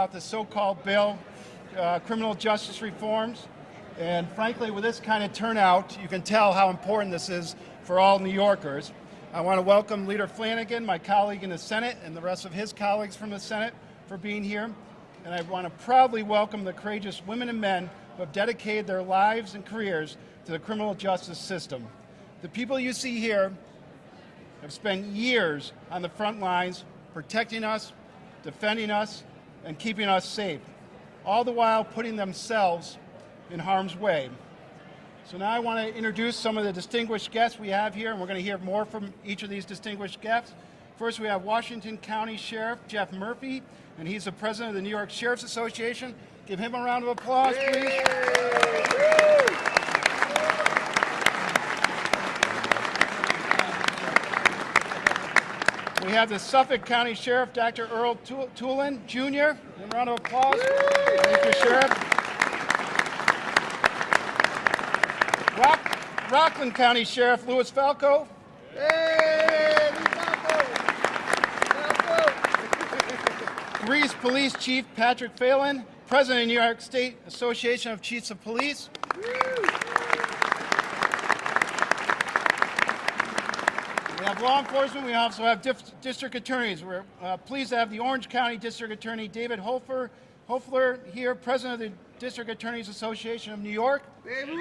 about the so-called bill, criminal justice reforms. And frankly, with this kind of turnout, you can tell how important this is for all New Yorkers. I want to welcome Leader Flanagan, my colleague in the Senate, and the rest of his colleagues from the Senate for being here. And I want to proudly welcome the courageous women and men who have dedicated their lives and careers to the criminal justice system. The people you see here have spent years on the front lines protecting us, defending us, and keeping us safe, all the while putting themselves in harm's way. So now I want to introduce some of the distinguished guests we have here, and we're going to hear more from each of these distinguished guests. First, we have Washington County Sheriff Jeff Murphy, and he's the president of the New York Sheriff's Association. Give him a round of applause, please. We have the Suffolk County Sheriff, Dr. Earl Tulin, Jr. A round of applause. Thank you, Sheriff. Rockland County Sheriff, Louis Falco. Hey, Greece Police Chief Patrick Phelan, President of the New York State Association of Chiefs of Police. We have law enforcement. We also have district attorneys. We're pleased to have the Orange County District Attorney David Hoefler here, President of the District Attorneys Association of New York. And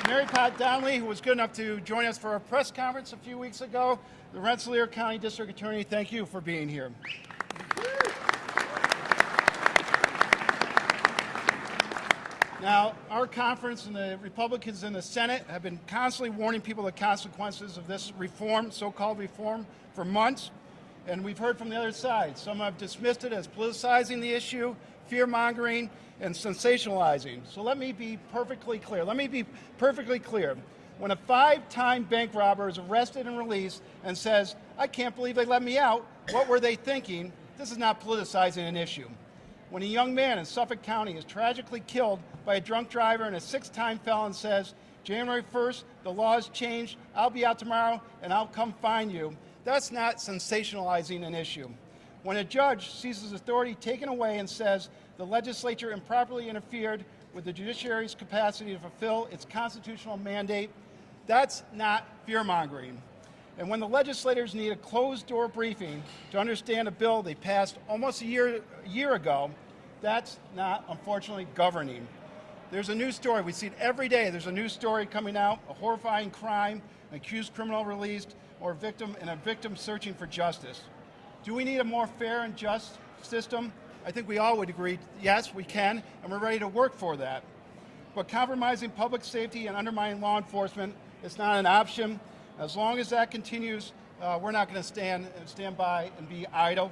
Mary Pat Donnelly, who was good enough to join us for a press conference a few weeks ago, the Rensselaer County District Attorney. Thank you for being here. Now, our conference and the Republicans in the Senate have been constantly warning people the consequences of this reform, so-called reform, for months. And we've heard from the other side. Some have dismissed it as politicizing the issue, fear-mongering, and sensationalizing. So let me be perfectly clear. When a 5-time bank robber is arrested and released and says, "I can't believe they let me out," what were they thinking? This is not politicizing an issue. When a young man in Suffolk County is tragically killed by a drunk driver and a 6-time felon says, "January 1st, the law has changed, I'll be out tomorrow and I'll come find you," that's not sensationalizing an issue. When a judge sees his authority taken away and says the legislature improperly interfered with the judiciary's capacity to fulfill its constitutional mandate, that's not fear-mongering. And when the legislators need a closed-door briefing to understand a bill they passed almost a year ago, that's not, unfortunately, governing. There's a new story. We see it every day. There's a new story coming out, a horrifying crime, an accused criminal released, or a victim searching for justice. Do we need a more fair and just system? I think we all would agree, yes, we can, and we're ready to work for that. But compromising public safety and undermining law enforcement is not an option. As long as that continues, we're not going to stand by and be idle.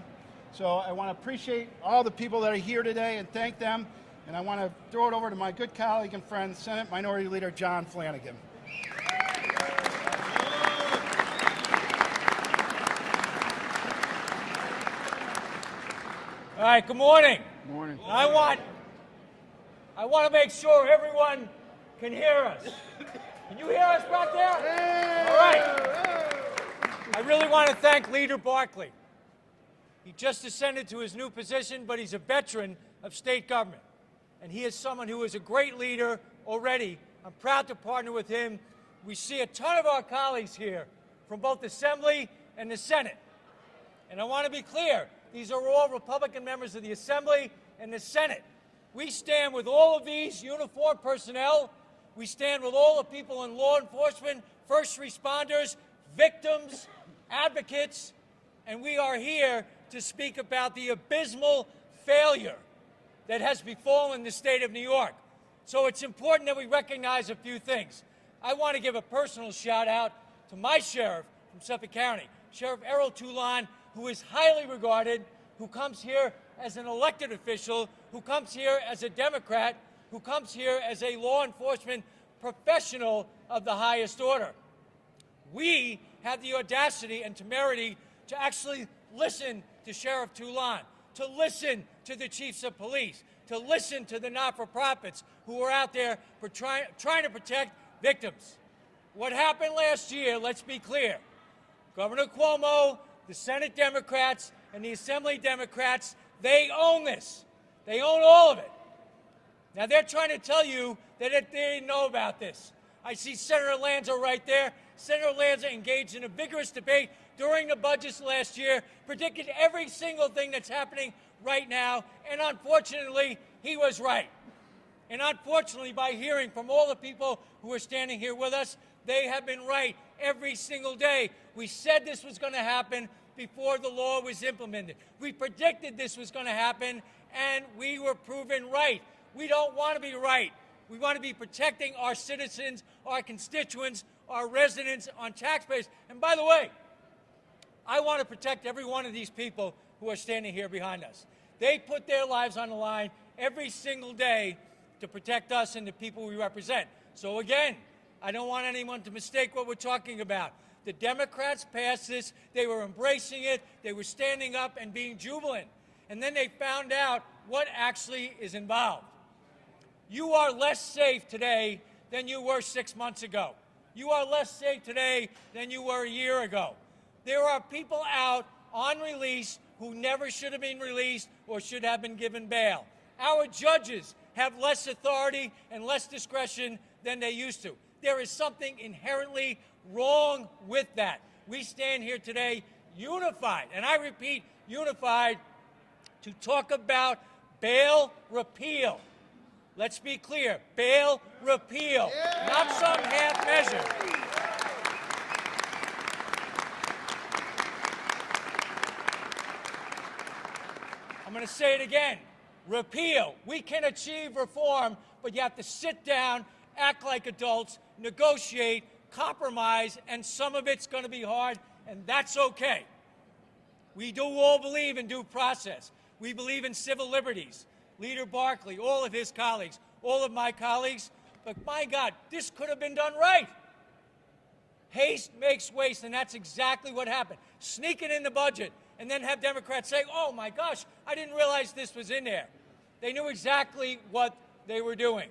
So I want to appreciate all the people that are here today and thank them. And I want to throw it over to my good colleague and friend, Senate Minority Leader John Flanagan. All right, good morning. Good morning. I want to make sure everyone can hear us. Can you hear us back there? All right. I really want to thank Leader Barkley. He just ascended to his new position, but he's a veteran of state government. And he is someone who is a great leader already. I'm proud to partner with him. We see a ton of our colleagues here from both the Assembly and the Senate. And I want to be clear, these are all Republican members of the Assembly and the Senate. We stand with all of these uniformed personnel. We stand with all the people in law enforcement, first responders, victims, advocates, and we are here to speak about the abysmal failure that has befallen the state of New York. So it's important that we recognize a few things. I want to give a personal shout out to my sheriff from Suffolk County, Sheriff Earl Tulin, who is highly regarded, who comes here as an elected official, who comes here as a Democrat, who comes here as a law enforcement professional of the highest order. We had the audacity and temerity to actually listen to Sheriff Tulin, to listen to the chiefs of police, to listen to the not-for-profits who are out there for trying to protect victims. What happened last year, let's be clear. Governor Cuomo the Senate Democrats and the Assembly Democrats, they own this. They own all of it. Now, they're trying to tell you that they didn't know about this. I see Senator Lanza right there. Senator Lanza engaged in a vigorous debate during the budgets last year, predicted every single thing that's happening right now, and unfortunately, he was right. And unfortunately, by hearing from all the people who are standing here with us, they have been right every single day. We said this was going to happen before the law was implemented. We predicted this was going to happen, and we were proven right. We don't want to be right. We want to be protecting our citizens, our constituents, our residents, our taxpayers. And by the way, I want to protect every one of these people who are standing here behind us. They put their lives on the line every single day to protect us and the people we represent. So again, I don't want anyone to mistake what we're talking about. The Democrats passed this. They were embracing it. They were standing up and being jubilant. And then they found out what actually is involved. You are less safe today than you were 6 months ago. You are less safe today than you were a year ago. There are people out on release who never should have been released or should have been given bail. Our judges have less authority and less discretion than they used to. There is something inherently wrong with that. We stand here today unified, and I repeat, unified, to talk about bail repeal. Let's be clear, bail repeal, not some half measure. I'm going to say it again, repeal. We can achieve reform, but you have to sit down, act like adults, negotiate, compromise, and some of it's going to be hard, and that's okay. We do all believe in due process. We believe in civil liberties. Leader Barkley, all of his colleagues, all of my colleagues, but my God, this could have been done right. Haste makes waste, and that's exactly what happened. Sneak it in the budget, and then have Democrats say, oh my gosh, I didn't realize this was in there. They knew exactly what they were doing.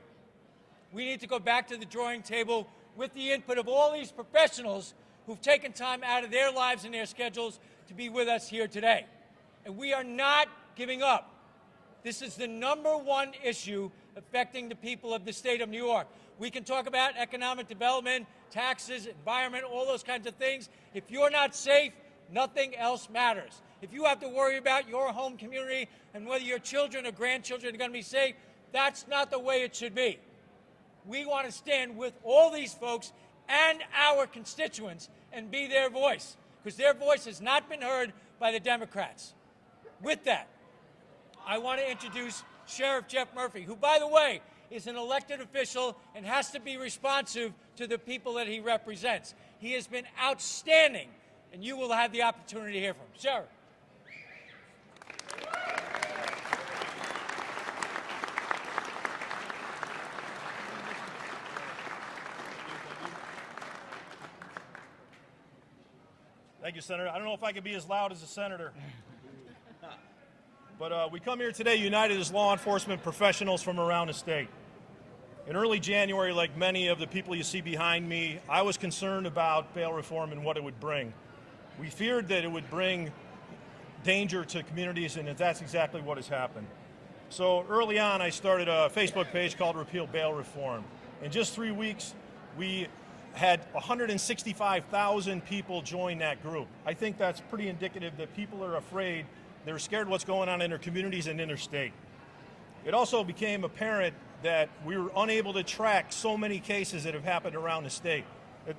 We need to go back to the drawing table with the input of all these professionals who've taken time out of their lives and their schedules to be with us here today. And we are not giving up. This is the #1 issue affecting the people of the state of New York. We can talk about economic development, taxes, environment, all those kinds of things. If you're not safe, nothing else matters. If you have to worry about your home community and whether your children or grandchildren are going to be safe, that's not the way it should be. We want to stand with all these folks and our constituents and be their voice, because their voice has not been heard by the Democrats. With that, I want to introduce Sheriff Jeff Murphy, who, by the way, is an elected official and has to be responsive to the people that he represents. He has been outstanding, and you will have the opportunity to hear from him. Sheriff. Thank you, Senator. I don't know if I can be as loud as a senator. But we come here today united as law enforcement professionals from around the state. In early January, like many of the people you see behind me, I was concerned about bail reform and what it would bring. We feared that it would bring danger to communities, and that's exactly what has happened. So early on, I started a Facebook page called Repeal Bail Reform. In just 3 weeks, we had 165,000 people join that group. I think that's pretty indicative that people are afraid. They're scared what's going on in their communities and in their state. It also became apparent that we were unable to track so many cases that have happened around the state.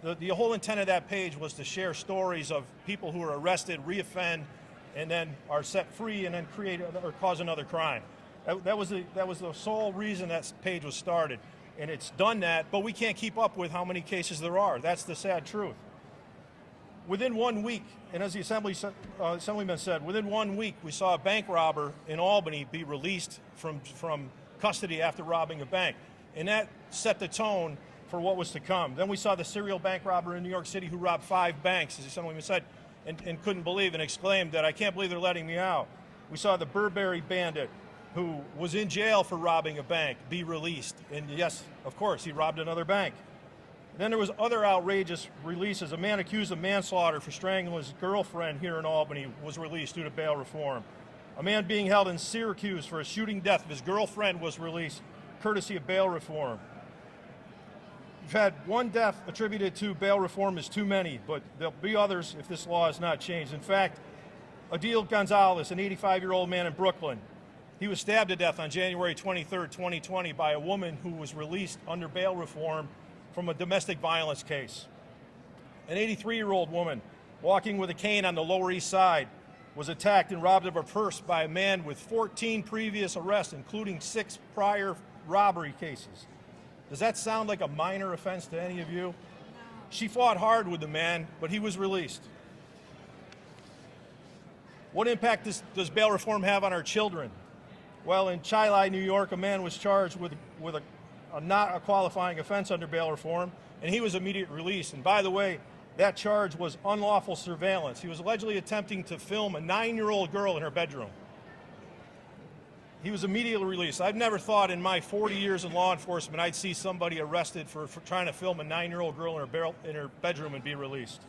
The whole intent of that page was to share stories of people who are arrested, reoffend, and then are set free and then create or cause another crime. That was the sole reason that page was started. And it's done that, but we can't keep up with how many cases there are. That's the sad truth. Within 1 week, and as the Assemblyman said, within 1 week, we saw a bank robber in Albany be released from custody after robbing a bank. And that set the tone for what was to come. Then we saw the serial bank robber in New York City who robbed 5 banks, as the Assemblyman said, and couldn't believe and exclaimed that, I can't believe they're letting me out. We saw the Burberry bandit who was in jail for robbing a bank be released. And yes, of course, he robbed another bank. Then there was other outrageous releases. A man accused of manslaughter for strangling his girlfriend here in Albany was released due to bail reform. A man being held in Syracuse for a shooting death of his girlfriend was released courtesy of bail reform. We've had one death attributed to bail reform is too many, but there'll be others if this law is not changed. In fact, Adil Gonzalez, an 85-year-old man in Brooklyn, he was stabbed to death on January 23, 2020 by a woman who was released under bail reform from a domestic violence case. An 83-year-old woman walking with a cane on the Lower East Side was attacked and robbed of her purse by a man with 14 previous arrests, including 6 prior robbery cases. Does that sound like a minor offense to any of you? She fought hard with the man, but he was released. What impact does bail reform have on our children? Well, in Chilai, New York, a man was charged with not a qualifying offense under bail reform, and he was immediately released. And by the way, that charge was unlawful surveillance. He was allegedly attempting to film a 9-year-old girl in her bedroom. He was immediately released. I've never thought in my 40 years in law enforcement I'd see somebody arrested for trying to film a 9-year-old girl in her bedroom and be released.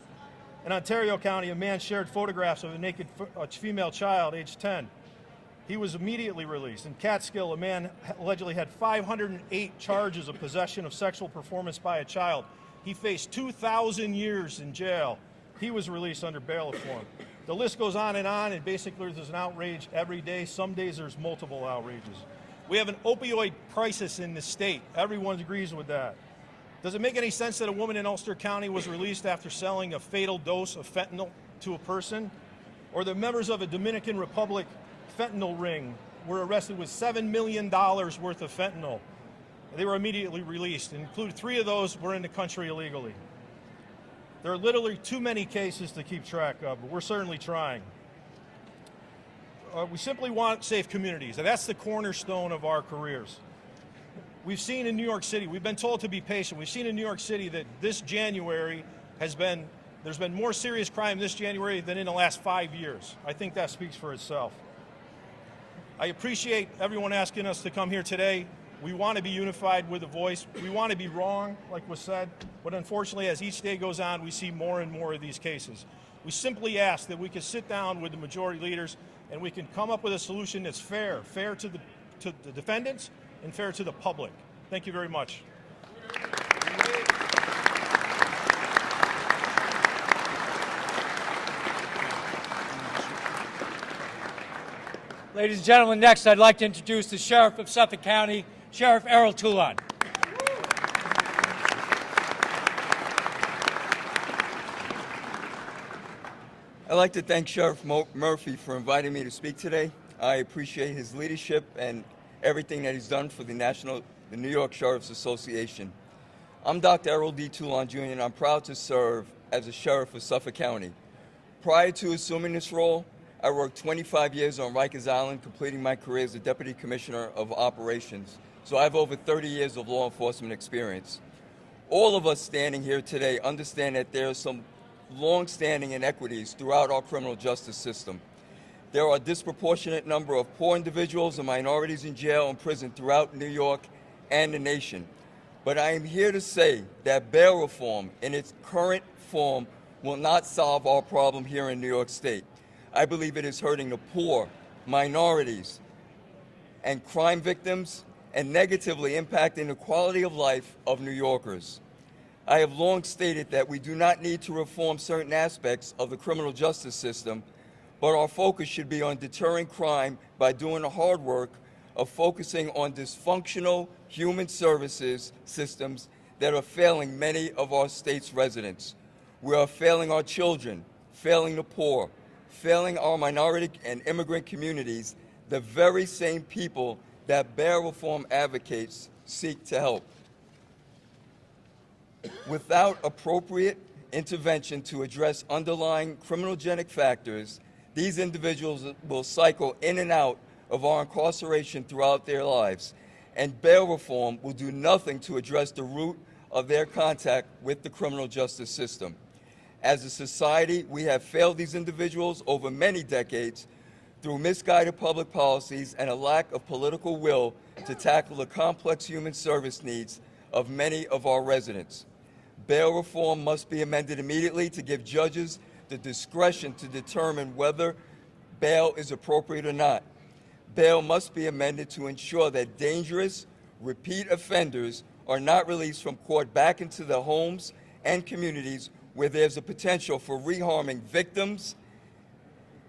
In Ontario County, a man shared photographs of a naked female child, age 10. He was immediately released. In Catskill, a man allegedly had 508 charges of possession of sexual performance by a child. He faced 2,000 years in jail. He was released under bail reform. The list goes on, and basically there's an outrage every day. Some days there's multiple outrages. We have an opioid crisis in the state. Everyone agrees with that. Does it make any sense that a woman in Ulster County was released after selling a fatal dose of fentanyl to a person? Or the members of a Dominican Republic fentanyl ring were arrested with $7 million worth of fentanyl. They were immediately released. Included 3 of those were in the country illegally. There are literally too many cases to keep track of, but we're certainly trying. We simply want safe communities, and that's the cornerstone of our careers. We've seen in New York City, we've been told to be patient. We've seen in New York City that this January there's been more serious crime this January than in the last 5 years. I think that speaks for itself. I appreciate everyone asking us to come here today. We want to be unified with a voice. We want to be wrong, like was said, but unfortunately, as each day goes on, we see more and more of these cases. We simply ask that we can sit down with the majority leaders and we can come up with a solution that's fair to the defendants and fair to the public. Thank you very much. Ladies and gentlemen, next I'd like to introduce the Sheriff of Suffolk County, Sheriff Errol Toulon. I'd like to thank Sheriff Murphy for inviting me to speak today. I appreciate his leadership and everything that he's done for the New York Sheriff's Association. I'm Dr. Errol D. Toulon, Jr., and I'm proud to serve as a Sheriff of Suffolk County. Prior to assuming this role, I worked 25 years on Rikers Island, completing my career as a Deputy Commissioner of Operations. So I have over 30 years of law enforcement experience. All of us standing here today understand that there are some long-standing inequities throughout our criminal justice system. There are a disproportionate number of poor individuals and minorities in jail and prison throughout New York and the nation. But I am here to say that bail reform in its current form will not solve our problem here in New York State. I believe it is hurting the poor, minorities, and crime victims, and negatively impacting the quality of life of New Yorkers. I have long stated that we do not need to reform certain aspects of the criminal justice system, but our focus should be on deterring crime by doing the hard work of focusing on dysfunctional human services systems that are failing many of our state's residents. We are failing our children, failing the poor, failing our minority and immigrant communities, the very same people that bail reform advocates seek to help. Without appropriate intervention to address underlying criminogenic factors, these individuals will cycle in and out of our incarceration throughout their lives, and bail reform will do nothing to address the root of their contact with the criminal justice system. As a society, we have failed these individuals over many decades through misguided public policies and a lack of political will to tackle the complex human service needs of many of our residents. Bail reform must be amended immediately to give judges the discretion to determine whether bail is appropriate or not. Bail must be amended to ensure that dangerous, repeat offenders are not released from court back into their homes and communities where there's a potential for reharming victims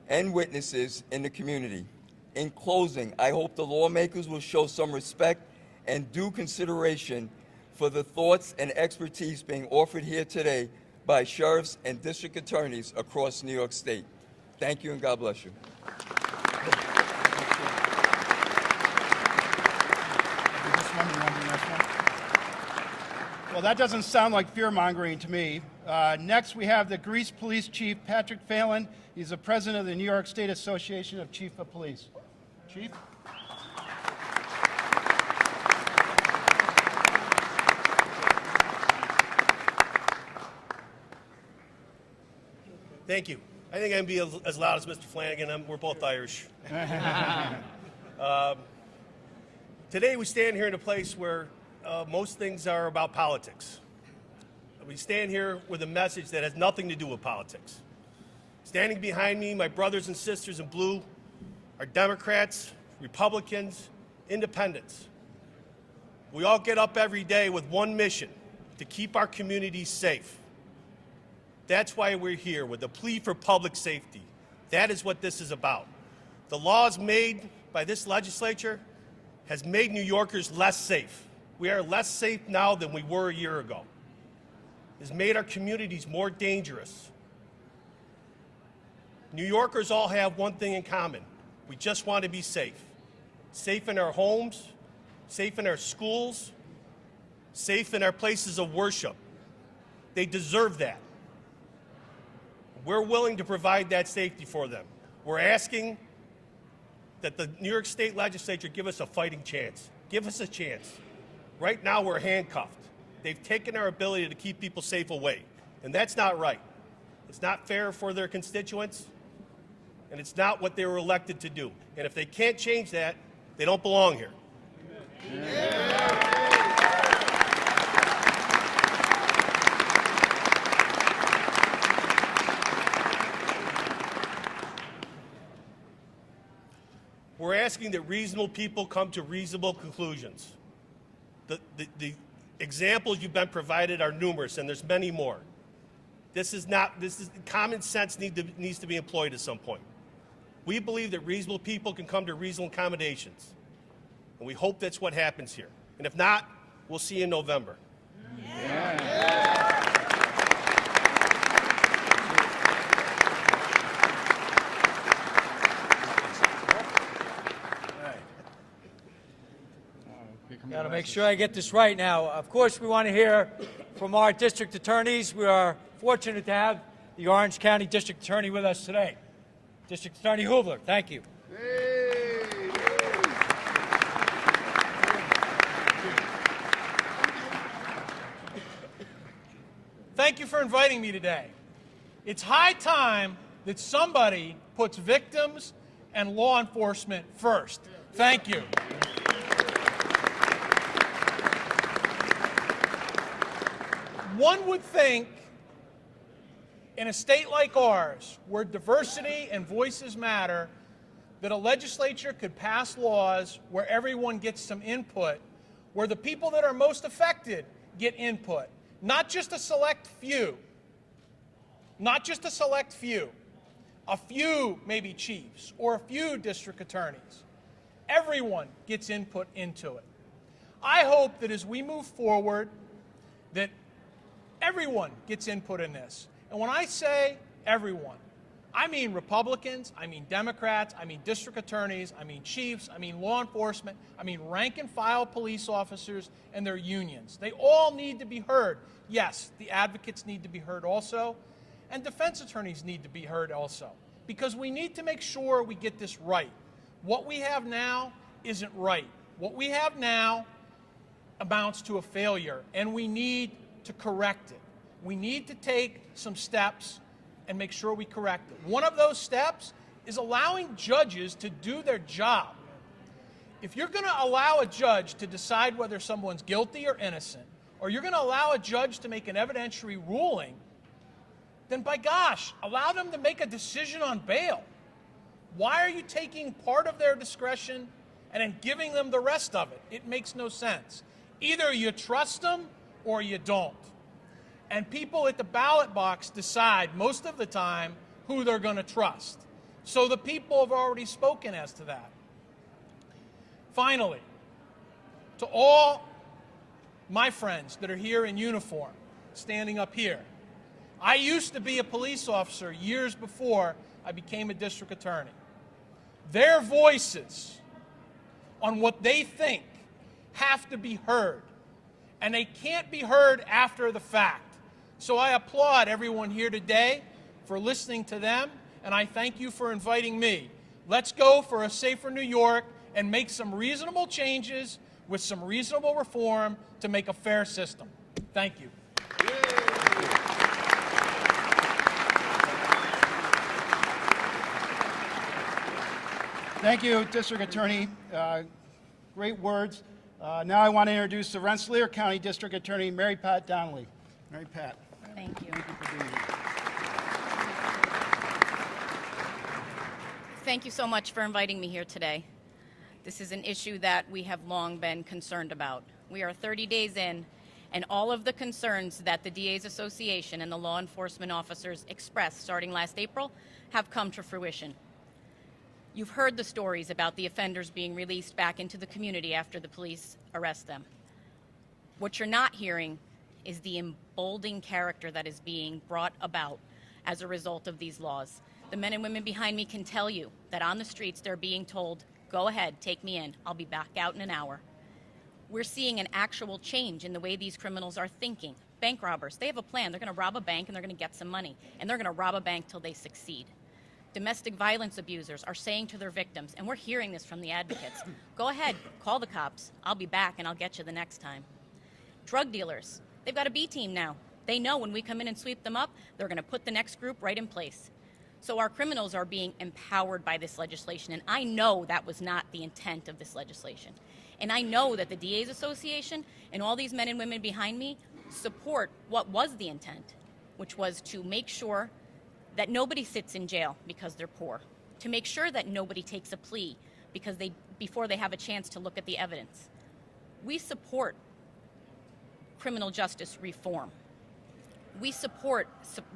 and witnesses in the community. In closing, I hope the lawmakers will show some respect and due consideration for the thoughts and expertise being offered here today by sheriffs and district attorneys across New York State. Thank you and God bless you. Well, that doesn't sound like fear-mongering to me. Next, we have the Greece Police Chief, Patrick Phelan. He's the president of the New York State Association of Chief of Police. Chief? Thank you. I think I can be as loud as Mr. Flanagan. We're both Irish. Today we stand here in a place where most things are about politics. We stand here with a message that has nothing to do with politics. Standing behind me, my brothers and sisters in blue, are Democrats, Republicans, Independents. We all get up every day with one mission: to keep our communities safe. That's why we're here, with a plea for public safety. That is what this is about. The laws made by this legislature has made New Yorkers less safe. We are less safe now than we were a year ago. It has made our communities more dangerous. New Yorkers all have one thing in common. We just want to be safe. Safe in our homes, safe in our schools, safe in our places of worship. They deserve that. We're willing to provide that safety for them. We're asking that the New York State Legislature give us a fighting chance. Give us a chance. Right now we're handcuffed. They've taken our ability to keep people safe away, and that's not right. It's not fair for their constituents, and it's not what they were elected to do. And if they can't change that, they don't belong here. We're asking that reasonable people come to reasonable conclusions. The examples you've been provided are numerous, and there's many more. Common sense needs to be employed at some point. We believe that reasonable people can come to reasonable accommodations, and we hope that's what happens here. And if not, we'll see you in November. Got to make sure I get this right now. Of course, we want to hear from our district attorneys. We are fortunate to have the Orange County District Attorney with us today. District Attorney Hubler, thank you. Thank you for inviting me today. It's high time that somebody puts victims and law enforcement first. Thank you. One would think in a state like ours, where diversity and voices matter, that a legislature could pass laws where everyone gets some input, where the people that are most affected get input, not just a select few. Not just a select few. A few maybe chiefs or a few district attorneys. Everyone gets input into it. I hope that as we move forward, that everyone gets input in this. And when I say everyone, I mean Republicans, I mean Democrats, I mean district attorneys, I mean chiefs, I mean law enforcement, I mean rank and file police officers and their unions. They all need to be heard. Yes, the advocates need to be heard also, and defense attorneys need to be heard also, because we need to make sure we get this right. What we have now isn't right. What we have now amounts to a failure, and we need to correct it. We need to take some steps and make sure we correct it. One of those steps is allowing judges to do their job. If you're going to allow a judge to decide whether someone's guilty or innocent, or you're going to allow a judge to make an evidentiary ruling, then by gosh, allow them to make a decision on bail. Why are you taking part of their discretion and then giving them the rest of it? It makes no sense. Either you trust them or you don't. And people at the ballot box decide most of the time who they're going to trust. So the people have already spoken as to that. Finally, to all my friends that are here in uniform, standing up here, I used to be a police officer years before I became a district attorney. Their voices on what they think have to be heard, and they can't be heard after the fact. So I applaud everyone here today for listening to them, and I thank you for inviting me. Let's go for a safer New York and make some reasonable changes with some reasonable reform to make a fair system. Thank you. Thank you, District Attorney. Great words. Now I want to introduce the Rensselaer County District Attorney, Mary Pat Donnelly. Mary Pat. Thank you. Thank you for being here. Thank you so much for inviting me here today. This is an issue that we have long been concerned about. We are 30 days in, and all of the concerns that the DA's Association and the law enforcement officers expressed starting last April have come to fruition. You've heard the stories about the offenders being released back into the community after the police arrest them. What you're not hearing is the emboldening character that is being brought about as a result of these laws. The men and women behind me can tell you that on the streets they're being told, go ahead, take me in, I'll be back out in an hour. We're seeing an actual change in the way these criminals are thinking. Bank robbers, they have a plan. They're going to rob a bank and they're going to get some money, and they're going to rob a bank till they succeed. Domestic violence abusers are saying to their victims, and we're hearing this from the advocates, go ahead, call the cops, I'll be back and I'll get you the next time. Drug dealers, they've got a B team now. They know when we come in and sweep them up, they're going to put the next group right in place. So our criminals are being empowered by this legislation, and I know that was not the intent of this legislation. And I know that the DA's Association and all these men and women behind me support what was the intent, which was to make sure that nobody sits in jail because they're poor, to make sure that nobody takes a plea before they have a chance to look at the evidence. We support criminal justice reform. We support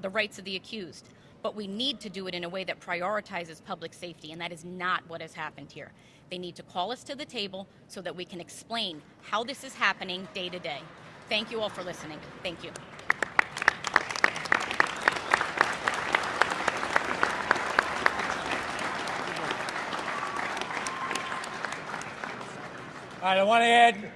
the rights of the accused, but we need to do it in a way that prioritizes public safety, and that is not what has happened here. They need to call us to the table so that we can explain how this is happening day to day. Thank you all for listening. Thank you. All right, I want to I'd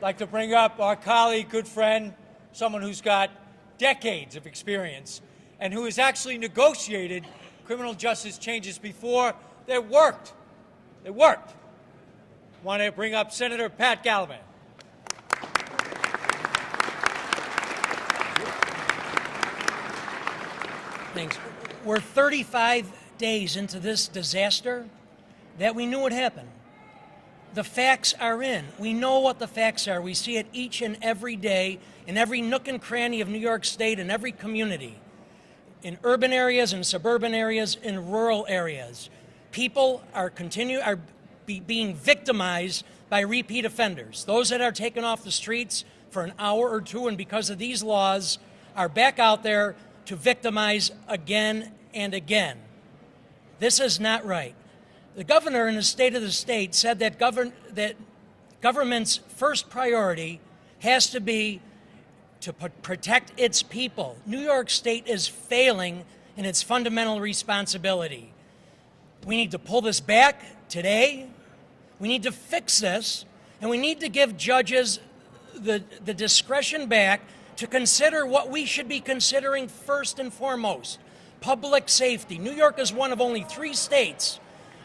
like to bring up our colleague, good friend, someone who's got decades of experience and who has actually negotiated criminal justice changes before that worked. It worked. I want to bring up Senator Pat Gallivan. Thanks. We're 35 days into this disaster that we knew would happen. The facts are in. We know what the facts are. We see it each and every day in every nook and cranny of New York State, in every community, in urban areas, in suburban areas, in rural areas. People are being victimized by repeat offenders. Those that are taken off the streets for an hour or two and because of these laws are back out there to victimize again and again. This is not right. The governor in his State of the State said that government's first priority has to be to protect its people. New York State is failing in its fundamental responsibility. We need to pull this back today. We need to fix this, and we need to give judges the discretion back to consider what we should be considering first and foremost: public safety. New York is one of only 3 states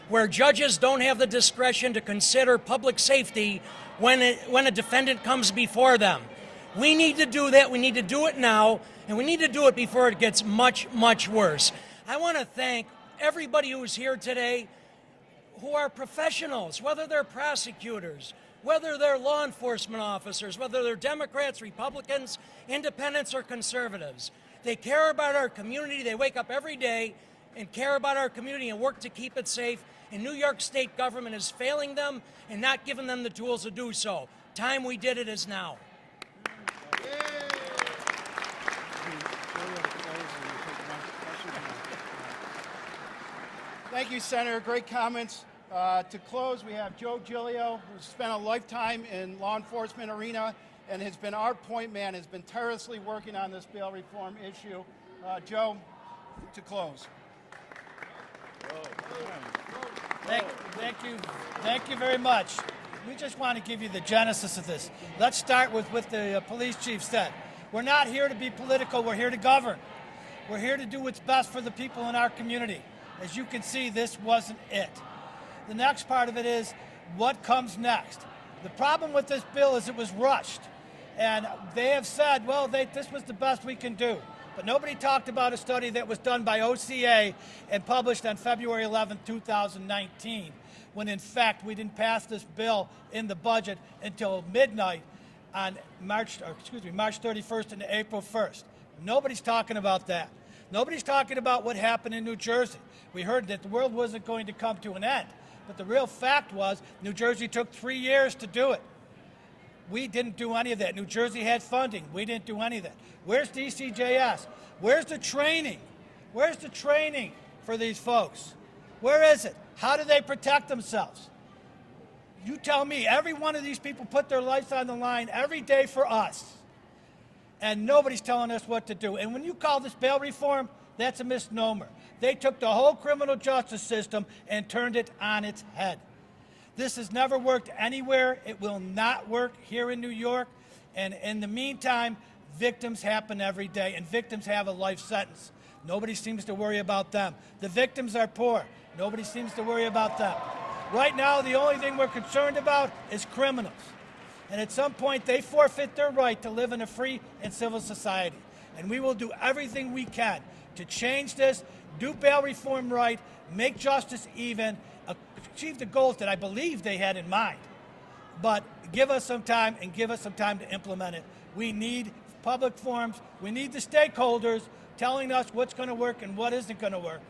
where judges don't have the discretion to consider public safety when a defendant comes before them. We need to do that. We need to do it now, and we need to do it before it gets much, much worse. I want to thank everybody who's here today who are professionals, whether they're prosecutors, whether they're law enforcement officers, whether they're Democrats, Republicans, independents, or conservatives. They care about our community. They wake up every day and care about our community and work to keep it safe. And New York State government is failing them and not giving them the tools to do so. Time we did it is now. Thank you, Senator. Great comments. To close, we have Joe Giglio, who's spent a lifetime in law enforcement arena and has been our point man, has been tirelessly working on this bail reform issue. Joe, to close. Thank you very much. We just want to give you the genesis of this. Let's start with what the police chief said. We're not here to be political. We're here to govern. We're here to do what's best for the people in our community. As you can see, this wasn't it. The next part of it is what comes next. The problem with this bill is it was rushed. And they have said, well, this was the best we can do. But nobody talked about a study that was done by OCA and published on February 11, 2019, when in fact we didn't pass this bill in the budget until midnight on March 31st and April 1st. Nobody's talking about that. Nobody's talking about what happened in New Jersey. We heard that the world wasn't going to come to an end. But the real fact was New Jersey took 3 years to do it. We didn't do any of that. New Jersey had funding. We didn't do any of that. Where's DCJS? Where's the training? Where's the training for these folks? Where is it? How do they protect themselves? You tell me. Every one of these people put their lives on the line every day for us. And nobody's telling us what to do. And when you call this bail reform, that's a misnomer. They took the whole criminal justice system and turned it on its head. This has never worked anywhere. It will not work here in New York. And in the meantime, victims happen every day, and victims have a life sentence. Nobody seems to worry about them. The victims are poor. Nobody seems to worry about them. Right now, the only thing we're concerned about is criminals. And at some point, they forfeit their right to live in a free and civil society. And we will do everything we can to change this, do bail reform right, make justice even, achieve the goals that I believe they had in mind. But give us some time and give us some time to implement it. We need public forums. We need the stakeholders telling us what's going to work and what isn't going to work.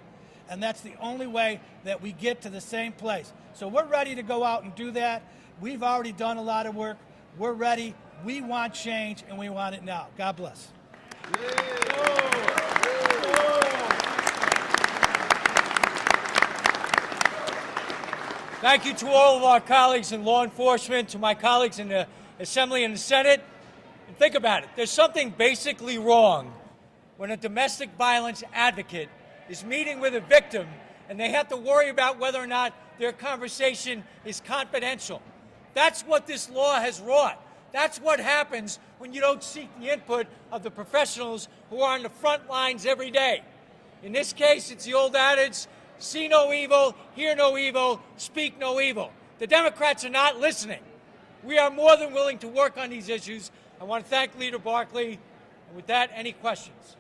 And that's the only way that we get to the same place. So we're ready to go out and do that. We've already done a lot of work. We're ready. We want change, and we want it now. God bless. Thank you to all of our colleagues in law enforcement, to my colleagues in the Assembly and the Senate. And think about it. There's something basically wrong when a domestic violence advocate is meeting with a victim and they have to worry about whether or not their conversation is confidential. That's what this law has wrought. That's what happens when you don't seek the input of the professionals who are on the front lines every day. In this case, it's the old adage, see no evil, hear no evil, speak no evil. The Democrats are not listening. We are more than willing to work on these issues. I want to thank Leader Barkley. And with that, any questions?